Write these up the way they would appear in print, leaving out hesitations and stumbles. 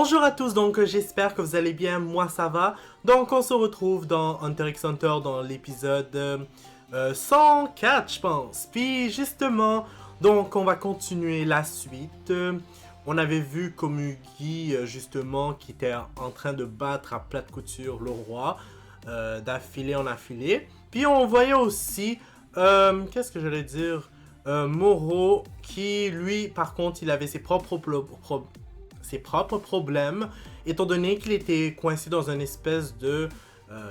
Bonjour à tous, donc j'espère que vous allez bien, moi ça va. Donc on se retrouve dans Hunter x Hunter dans l'épisode 104 je pense. Puis justement, donc on va continuer la suite. On avait vu Komugi justement qui était en train de battre à plate couture le roi d'affilée en affilée. Puis on voyait aussi, qu'est-ce que j'allais dire, Moro qui lui par contre il avait ses propres problèmes, étant donné qu'il était coincé dans une espèce de,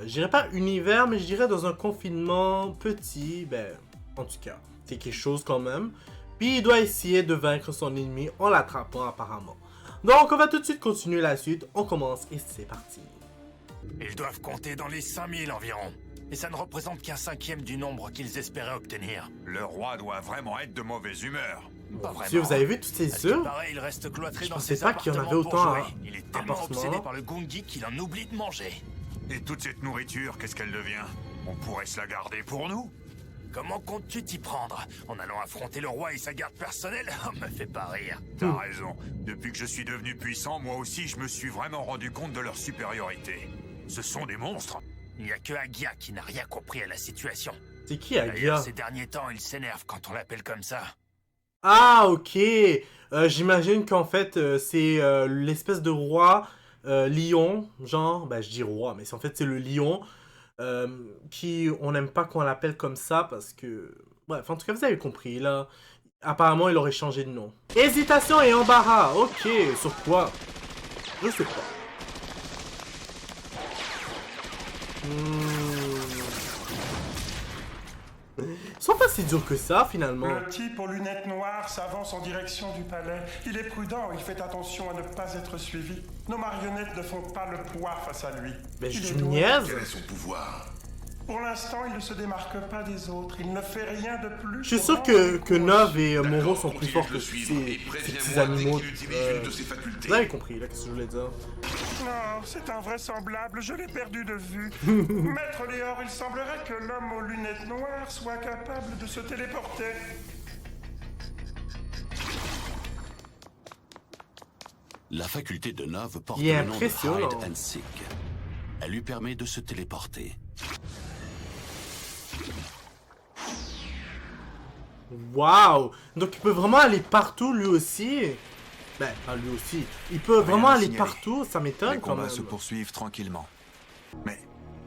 je dirais pas univers, mais je dirais dans un confinement petit, ben, en tout cas, c'est quelque chose quand même. Puis il doit essayer de vaincre son ennemi en l'attrapant apparemment. Donc on va tout de suite continuer la suite, on commence et c'est parti. Ils doivent compter dans les 5000 environ. Et ça ne représente qu'un cinquième du nombre qu'ils espéraient obtenir. Le roi doit vraiment être de mauvaise humeur. Pas vraiment. Si vous avez vu toutes ces œufs, Pareil, il reste cloîtré je dans pensais ses pas qu'il y en avait appartements pour autant jouer. à- Il est à tellement part ce obsédé moment. par le Gungi qu'il en oublie de manger. Et toute cette nourriture, qu'est-ce qu'elle devient? On pourrait se la garder pour nous? Comment comptes-tu t'y prendre? En allant affronter le roi et sa garde personnelle? Oh, me fait pas rire. T'as raison. Depuis que je suis devenu puissant, moi aussi, je me suis vraiment rendu compte de leur supériorité. Ce sont des monstres. Il n'y a que Agia qui n'a rien compris à la situation. c'est qui D'ailleurs, Agia? ces derniers temps, il s'énerve quand on l'appelle comme ça. Ah, ok. J'imagine qu'en fait, c'est l'espèce de roi lion, genre, ben je dis roi, mais en fait c'est le lion, qui, on n'aime pas qu'on l'appelle comme ça parce que... Bref, en tout cas, vous avez compris, là. Apparemment, il aurait changé de nom. Hésitation et embarras, ok. Sur quoi? Je sais pas. Ils sont pas si durs que ça, finalement. Le type aux lunettes noires s'avance en direction du palais. Il est prudent, il fait attention à ne pas être suivi. Nos marionnettes ne font pas le poids face à lui. Mais Il je est doué. niaise. Quel est son pouvoir? Pour l'instant, il ne se démarque pas des autres. Il ne fait rien de plus. Je suis pour sûr rendre que les Nov et D'accord, Moro sont plus continue forts de que le ces suivre et petits préviens-moi animaux. dès qu'il utilise une de ses facultés. Vous avez compris, là, qu'est-ce que je voulais dire. Non, c'est invraisemblable, je l'ai perdu de vue. Maître Léor, il semblerait que l'homme aux lunettes noires soit capable de se téléporter. La faculté de Nov porte Il est le nom de impressionnant. Hide and Seek. Elle lui permet de se téléporter. Waouh! Donc il peut vraiment aller partout lui aussi. Ben, pas lui aussi. Il peut vraiment à aller signaler. partout, ça m'étonne Les quand combats même. se poursuivent tranquillement. Mais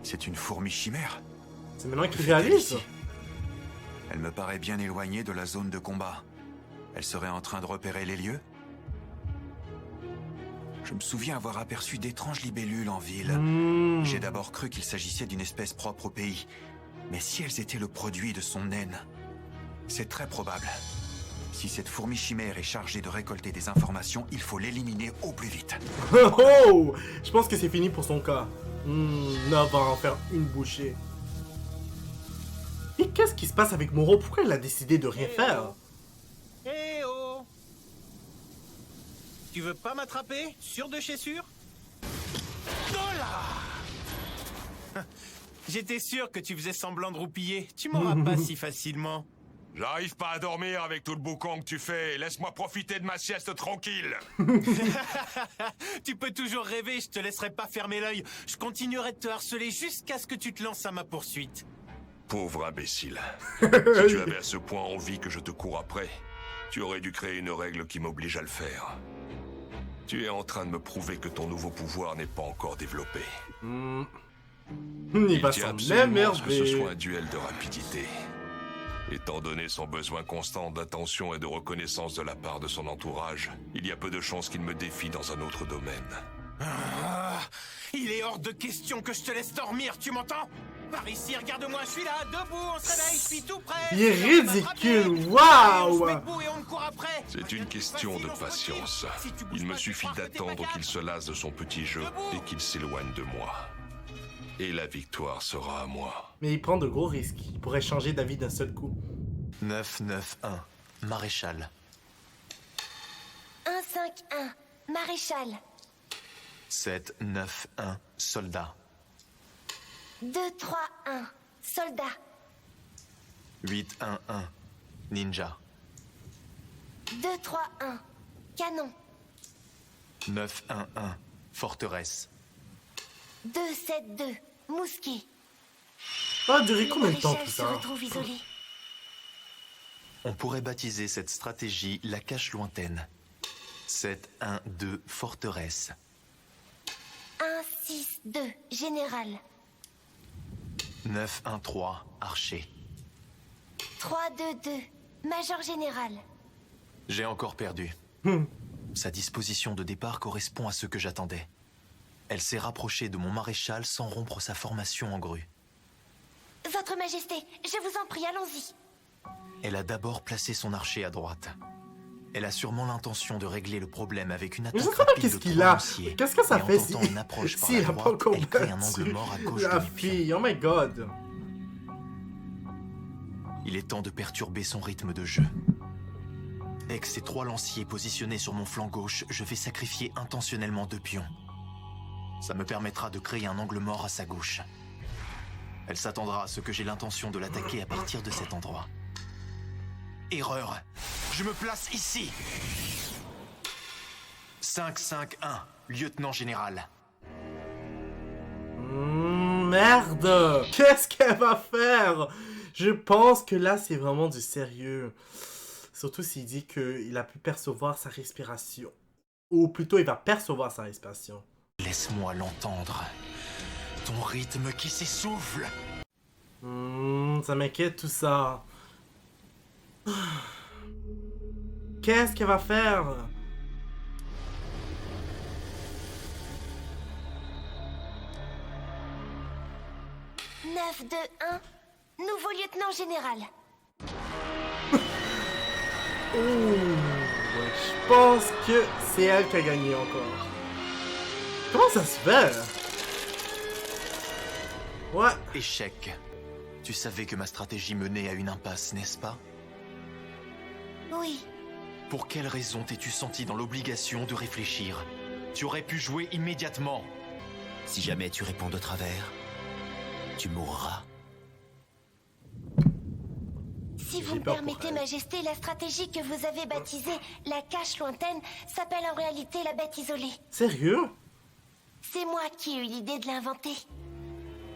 c'est une fourmi chimère. C'est maintenant qu'il Que fait-elle réalise. ici? Elle me paraît bien éloignée de la zone de combat. Elle serait en train de repérer les lieux? Je me souviens avoir aperçu d'étranges libellules en ville. Hmm. J'ai d'abord cru qu'il s'agissait d'une espèce propre au pays. Mais si elles étaient le produit de son naine, c'est très probable. Si cette fourmi chimère est chargée de récolter des informations, il faut l'éliminer au plus vite. Oh, oh! Je pense que c'est fini pour son cas. Nov va en faire une bouchée. Et qu'est-ce qui se passe avec Moro? Pourquoi il a décidé de rien faire? Eh oh! Tu veux pas m'attraper? Sûr de chez sûr? Oh là! J'étais sûr que tu faisais semblant de roupiller. Tu m'auras pas si facilement. J'arrive pas à dormir avec tout le boucan que tu fais. Laisse-moi profiter de ma sieste tranquille. Tu peux toujours rêver, je te laisserai pas fermer l'œil. Je continuerai de te harceler jusqu'à ce que tu te lances à ma poursuite. Pauvre imbécile. Si tu avais à ce point envie que je te cours après, tu aurais dû créer une règle qui m'oblige à le faire. Tu es en train de me prouver que ton nouveau pouvoir n'est pas encore développé. Il va tient s'en absolument à ce que ce soit un émerger. duel de rapidité. Étant donné son besoin constant d'attention et de reconnaissance de la part de son entourage, il y a peu de chances qu'il me défie dans un autre domaine. Ah, il est hors de question que je te laisse dormir, tu m'entends? Par ici, regarde-moi, je suis là, debout, on se réveille, je suis tout prêt. Il est C'est l'heure de ridicule, m'attraper. waouh. Allez, on se met debout et on me court après. C'est une question de patience. Il me suffit d'attendre qu'il se lasse de son petit jeu et qu'il s'éloigne de moi. Et la victoire sera à moi. Mais il prend de gros risques. Il pourrait changer d'avis d'un seul coup. 991, maréchal. 151, maréchal. 791, soldat. 231, soldat. 811, ninja. 231, canon. 911, forteresse. 272, Mousquet. Ça a duré combien de temps Maréchal tout se ça? retrouve isolé. On pourrait baptiser cette stratégie la cache lointaine. 712, forteresse. 162, Général. 913, archer. 322, Major Général. J'ai encore perdu. Sa disposition de départ correspond à ce que j'attendais. Elle s'est rapprochée de mon maréchal sans rompre sa formation en grue. Votre Majesté, je vous en prie, allons-y. Elle a d'abord placé son archer à droite. Elle a sûrement l'intention de régler le problème avec une Je attaque sais pas rapide qu'est-ce de qu'il 3 a. lanciers. Qu'est-ce que ça Et en fait si... tentant une approche par s'il la a pas droite, encore elle crée un battu angle mort à gauche la de mes pions. fille, oh my god. Il est temps de perturber son rythme de jeu. Avec ces 3 lanciers positionnés sur mon flanc gauche, je vais sacrifier intentionnellement 2 pions. Ça me permettra de créer un angle mort à sa gauche. Elle s'attendra à ce que j'ai l'intention de l'attaquer à partir de cet endroit. Erreur. Je me place ici. 551, lieutenant général. Merde. Qu'est-ce qu'elle va faire? Je pense que là, c'est vraiment du sérieux. Surtout s'il dit qu'il a pu percevoir sa respiration. Ou plutôt, il va percevoir sa respiration. Laisse-moi l'entendre. Ton rythme qui s'essouffle. Ça m'inquiète tout ça. Qu'est-ce qu'elle va faire? « 921, nouveau lieutenant général. » Oh, je pense que c'est elle qui a gagné encore. Comment ça se fait? Ouais. Échec. Tu savais que ma stratégie menait à une impasse, n'est-ce pas? Oui. Pour quelle raison t'es-tu senti dans l'obligation de réfléchir? Tu aurais pu jouer immédiatement. Si jamais tu réponds de travers, tu mourras. Si vous me permettez, Majesté, la stratégie que vous avez baptisée la cache lointaine s'appelle en réalité la bête isolée. Sérieux? C'est moi qui ai eu l'idée de l'inventer.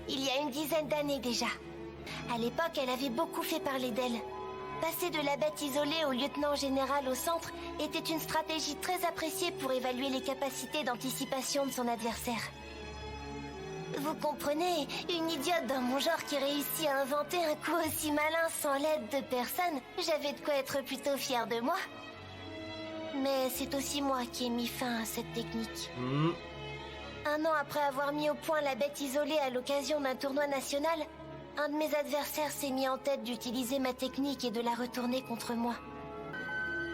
Il y a une dizaine d'années déjà. À l'époque, elle avait beaucoup fait parler d'elle. Passer de la bête isolée au lieutenant général au centre était une stratégie très appréciée pour évaluer les capacités d'anticipation de son adversaire. Vous comprenez, une idiote dans mon genre qui réussit à inventer un coup aussi malin sans l'aide de personne, j'avais de quoi être plutôt fière de moi. Mais c'est aussi moi qui ai mis fin à cette technique. Un an après avoir mis au point la bête isolée à l'occasion d'un tournoi national, un de mes adversaires s'est mis en tête d'utiliser ma technique et de la retourner contre moi.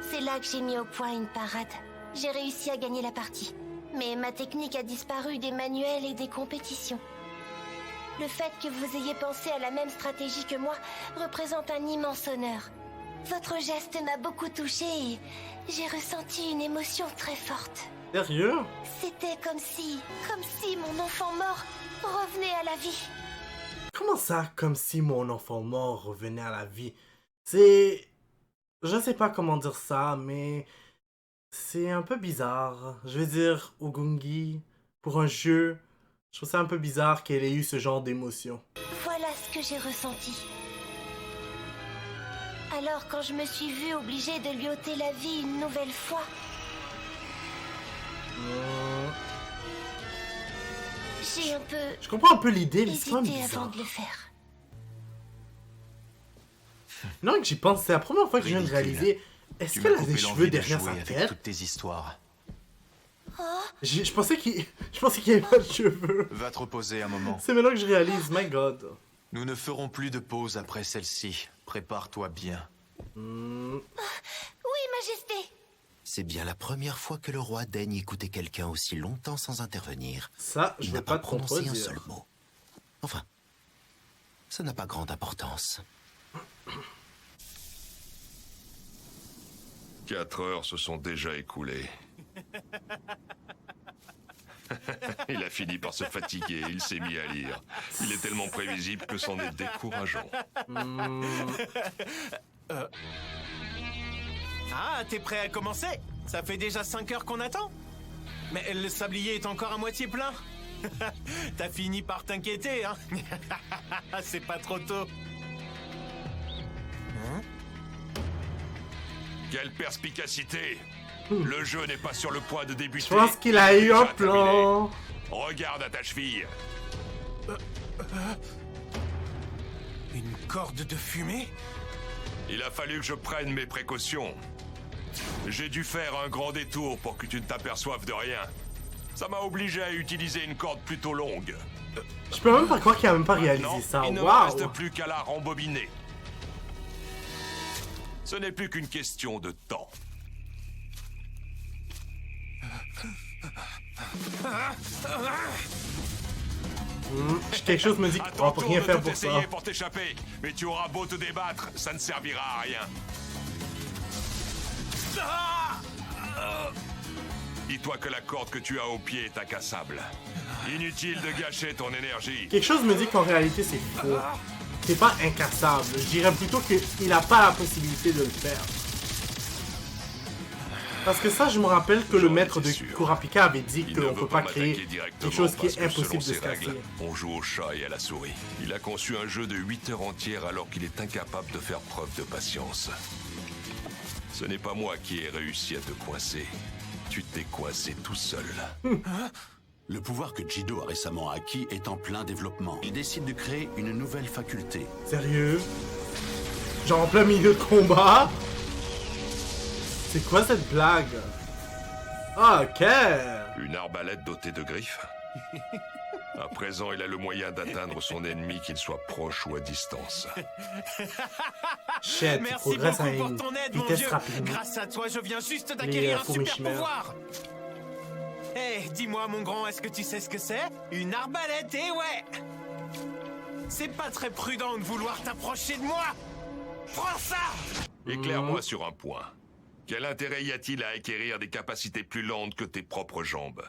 C'est là que j'ai mis au point une parade. J'ai réussi à gagner la partie. Mais ma technique a disparu des manuels et des compétitions. Le fait que vous ayez pensé à la même stratégie que moi représente un immense honneur. Votre geste m'a beaucoup touchée et j'ai ressenti une émotion très forte. Sérieux? C'était comme si mon enfant mort revenait à la vie. Comment ça, comme si mon enfant mort revenait à la vie? C'est... Je sais pas comment dire ça, mais... c'est un peu bizarre. Je veux dire, Ogungi, pour un jeu, je trouve ça un peu bizarre qu'elle ait eu ce genre d'émotion. Voilà ce que j'ai ressenti. Alors quand je me suis vue obligée de lui ôter la vie une nouvelle fois... j'ai un peu... Je comprends un peu l'idée, mais c'est quand même hésité bizarre. avant de le faire. Non, que j'y pense, c'est la première fois que je viens de réaliser... Est-ce qu'elle a des cheveux derrière sa tête? Toutes tes histoires. Je pensais qu'il y avait pas de cheveux. Va te reposer un moment. C'est maintenant que je réalise, my god. Nous ne ferons plus de pause après celle-ci. Prépare-toi bien. Oui, Majesté. C'est bien la première fois que le roi daigne écouter quelqu'un aussi longtemps sans intervenir. Ça, je Il vais n'a pas pas te prononcé un contredire. seul mot. Enfin, ça n'a pas grande importance. 4 heures se sont déjà écoulées. Il a fini par se fatiguer, il s'est mis à lire. Il est tellement prévisible que c'en est décourageant. Ah, t'es prêt à commencer? Ça fait déjà 5 heures qu'on attend. Mais le sablier est encore à moitié plein. T'as fini par t'inquiéter, hein? C'est pas trop tôt. Hein? Quelle perspicacité! Le jeu n'est pas sur le point de débuter. Je pense qu'il a eu un plan. Regarde à ta cheville. Une corde de fumée? Il a fallu que je prenne mes précautions. J'ai dû faire un grand détour pour que tu ne t'aperçoives de rien. Ça m'a obligé à utiliser une corde plutôt longue. Je peux même pas croire qu'il a même pas réalisé Maintenant, ça. il ne me Waouh! reste plus qu'à la rembobiner. Ce n'est plus qu'une question de temps. Quelque chose me dit qu'il pourra rien faire pour ça. Pour t'échapper, mais tu auras beau te débattre, ça ne servira à rien. Dis-toi que la corde que tu as au pied est incassable. Inutile de gâcher ton énergie. Quelque chose me dit qu'en réalité c'est faux. C'est pas incassable. Je dirais plutôt qu'il a pas la possibilité de le faire. Parce que ça, je me rappelle que le maître de Kurapika avait dit qu'on peut pas créer quelque chose qui est impossible de se casser. On joue au chat et à la souris. Il a conçu un jeu de 8 heures entières alors qu'il est incapable de faire preuve de patience. Ce n'est pas moi qui ai réussi à te coincer. Tu t'es coincé tout seul. Le pouvoir que Jido a récemment acquis est en plein développement. Il décide de créer une nouvelle faculté. Sérieux? Genre en plein milieu de combat? C'est quoi cette blague? Ah, ok. Une arbalète dotée de griffes. À présent, il a le moyen d'atteindre son ennemi, qu'il soit proche ou à distance. Shit, merci progresse à beaucoup une pour ton aide, mon vitesse vieux. rapide. Grâce à toi, je viens juste d'acquérir un fourmis super chimères. pouvoir. Eh, dis-moi, mon grand, est-ce que tu sais ce que c'est? Une arbalète, eh ouais! C'est pas très prudent de vouloir t'approcher de moi! Prends ça! Éclaire-moi sur un point. Quel intérêt y a-t-il à acquérir des capacités plus lentes que tes propres jambes?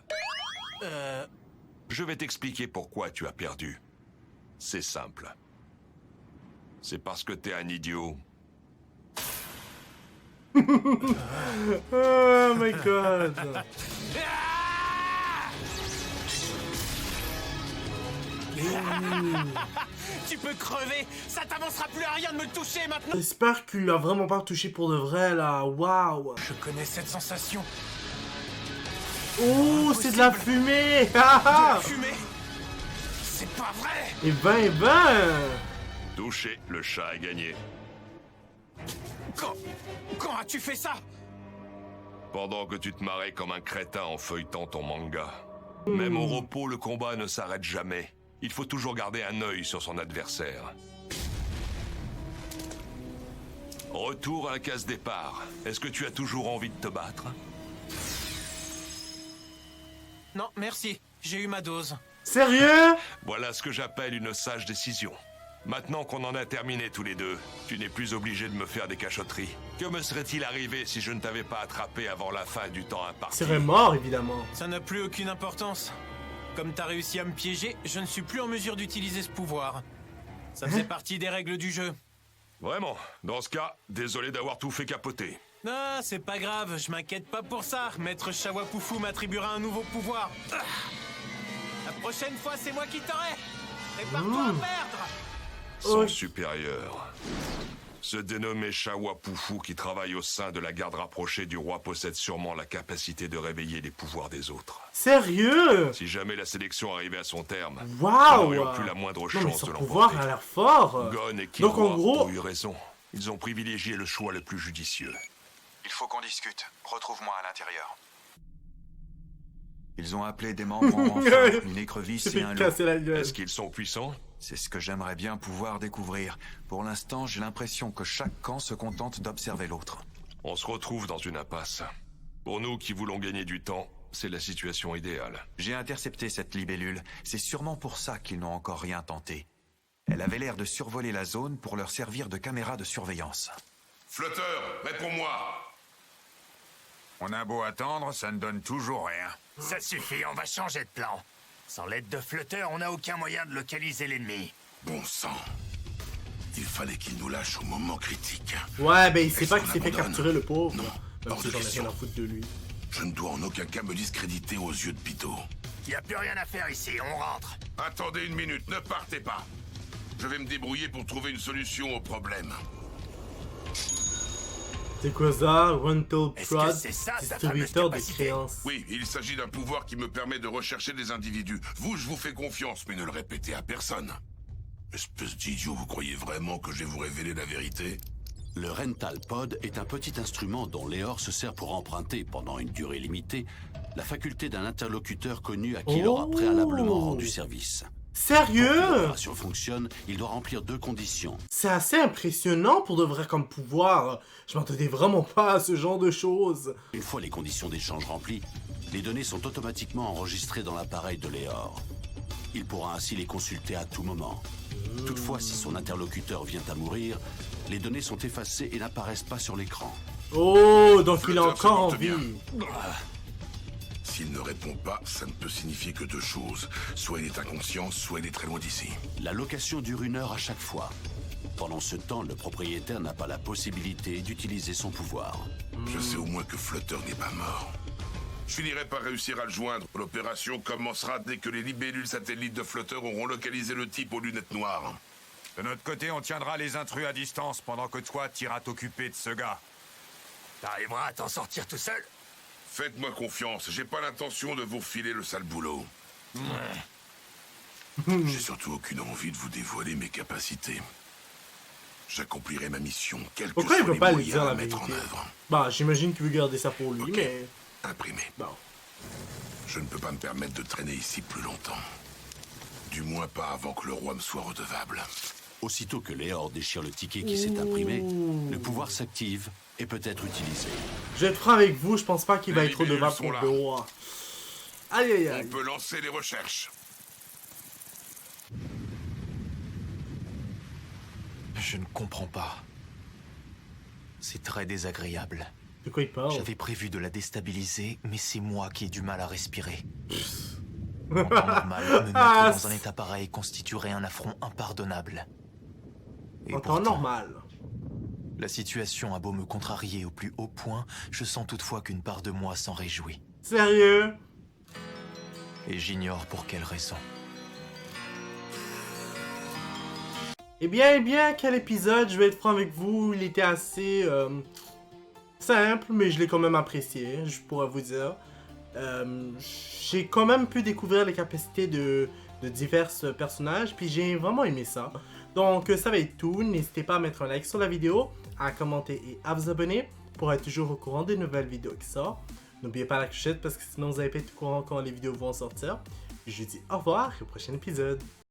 Je vais t'expliquer pourquoi tu as perdu. C'est simple. C'est parce que t'es un idiot. Oh my god. Tu peux crever! Ça t'avancera plus à rien de me toucher maintenant! J'espère qu'il l'a vraiment pas touché pour de vrai là. Waouh. Je connais cette sensation. Oh, c'est de la fumée. Ah, ah. Fumée! C'est pas vrai! Et ben. Touché, le chat a gagné. Quand as-tu fait ça? Pendant que tu te marrais comme un crétin en feuilletant ton manga. Même au repos, le combat ne s'arrête jamais. Il faut toujours garder un œil sur son adversaire. Retour à la case départ. Est-ce que tu as toujours envie de te battre? Non, merci. J'ai eu ma dose. Sérieux? Voilà ce que j'appelle une sage décision. Maintenant qu'on en a terminé tous les deux, tu n'es plus obligé de me faire des cachotteries. Que me serait-il arrivé si je ne t'avais pas attrapé avant la fin du temps imparti? Serait mort évidemment. Ça n'a plus aucune importance. Comme t'as réussi à me piéger, je ne suis plus en mesure d'utiliser ce pouvoir. Ça faisait partie des règles du jeu. Vraiment? Dans ce cas, désolé d'avoir tout fait capoter. Ah, c'est pas grave, je m'inquiète pas pour ça. Maître Shawapufu m'attribuera un nouveau pouvoir. La prochaine fois, c'est moi qui t'aurai. Prépare-toi à perdre. Son supérieur. Ce dénommé Shawapufu qui travaille au sein de la garde rapprochée du roi possède sûrement la capacité de réveiller les pouvoirs des autres. Sérieux? Si jamais la sélection arrivait à son terme, Waouh! nous n'aurions plus la moindre Non, mais chance son de pouvoir l'emporter. a l'air fort. Gon et Donc en Killua gros, ont eu raison. Ils ont privilégié le choix le plus judicieux. Il faut qu'on discute. Retrouve-moi à l'intérieur. Ils ont appelé des membres en renfort, une écrevisse et un loup. Est-ce qu'ils sont puissants? C'est ce que j'aimerais bien pouvoir découvrir. Pour l'instant, j'ai l'impression que chaque camp se contente d'observer l'autre. On se retrouve dans une impasse. Pour nous qui voulons gagner du temps, c'est la situation idéale. J'ai intercepté cette libellule. C'est sûrement pour ça qu'ils n'ont encore rien tenté. Elle avait l'air de survoler la zone pour leur servir de caméra de surveillance. Flotteur, réponds-moi. On a beau attendre, ça ne donne toujours rien. Ça suffit, on va changer de plan. Sans l'aide de Flotteur, on n'a aucun moyen de localiser l'ennemi. Bon sang. Il fallait qu'il nous lâche au moment critique. Ouais, ben il sait pas qu'il s'est fait abandonne? capturer le pauvre. Non, Même hors si de j'en ai question. rien à foutre de lui. Je ne dois en aucun cas me discréditer aux yeux de Pyto. Y a plus rien à faire ici, on rentre. Attendez une minute, ne partez pas. Je vais me débrouiller pour trouver une solution au problème. C'est quoi ça? Rental Est-ce que Prod, c'est ça, ta distributeur de fameuse capacité? créances. Oui, il s'agit d'un pouvoir qui me permet de rechercher des individus. Vous, je vous fais confiance, mais ne le répétez à personne. Espèce d'idiot, vous croyez vraiment que je vais vous révéler la vérité? Le Rental Pod est un petit instrument dont Léor se sert pour emprunter, pendant une durée limitée, la faculté d'un interlocuteur connu à qui il aura préalablement rendu service. Sérieux? Pour que l'opération fonctionne, il doit remplir 2 conditions. C'est assez impressionnant pour de vrai comme pouvoir. Je m'attendais vraiment pas à ce genre de choses. Une fois les conditions d'échange remplies, les données sont automatiquement enregistrées dans l'appareil de Léor. Il pourra ainsi les consulter à tout moment. Toutefois, si son interlocuteur vient à mourir, les données sont effacées et n'apparaissent pas sur l'écran. Oh, donc il a Flutter se encore porte envie. bien. S'il ne répond pas, ça ne peut signifier que 2 choses. Soit il est inconscient, soit il est très loin d'ici. La location dure 1 heure à chaque fois. Pendant ce temps, le propriétaire n'a pas la possibilité d'utiliser son pouvoir. Je sais au moins que Flutter n'est pas mort. Je finirai par réussir à le joindre. L'opération commencera dès que les libellules satellites de Flutter auront localisé le type aux lunettes noires. De notre côté, on tiendra les intrus à distance pendant que toi, t'iras t'occuper de ce gars. T'arriveras à t'en sortir tout seul? Faites-moi confiance, j'ai pas l'intention de vous filer le sale boulot. J'ai surtout aucune envie de vous dévoiler mes capacités. J'accomplirai ma mission, quels que Pourquoi il soient veut les pas lui moyens dire la à mettre en vérité? œuvre. Bah, j'imagine qu'il veut garder ça pour lui, Ok. mais... Imprimé. Bon. Je ne peux pas me permettre de traîner ici plus longtemps. Du moins pas avant que le roi me soit redevable. Aussitôt que Léor déchire le ticket qui s'est imprimé, le pouvoir s'active et peut être utilisé. Je vais être franc avec vous, je pense pas qu'il va Les être redevable sont pour là. le roi. Aïe aïe On aïe. peut lancer les recherches. Je ne comprends pas. C'est très désagréable. De quoi il parle? J'avais prévu de la déstabiliser, mais c'est moi qui ai du mal à respirer. En temps normal, me mettre dans un état pareil constituerait un affront impardonnable. Et En temps pourtant, normal. la situation a beau me contrarier au plus haut point, je sens toutefois qu'une part de moi s'en réjouit. Sérieux? Et j'ignore pour quelle raison. Eh bien, quel épisode, je vais être franc avec vous, il était assez simple, mais je l'ai quand même apprécié, je pourrais vous dire. J'ai quand même pu découvrir les capacités de divers personnages, puis j'ai vraiment aimé ça. Donc ça va être tout, n'hésitez pas à mettre un like sur la vidéo, à commenter et à vous abonner pour être toujours au courant des nouvelles vidéos qui sortent. N'oubliez pas la clochette parce que sinon vous n'allez pas être au courant quand les vidéos vont sortir. Je vous dis au revoir et au prochain épisode.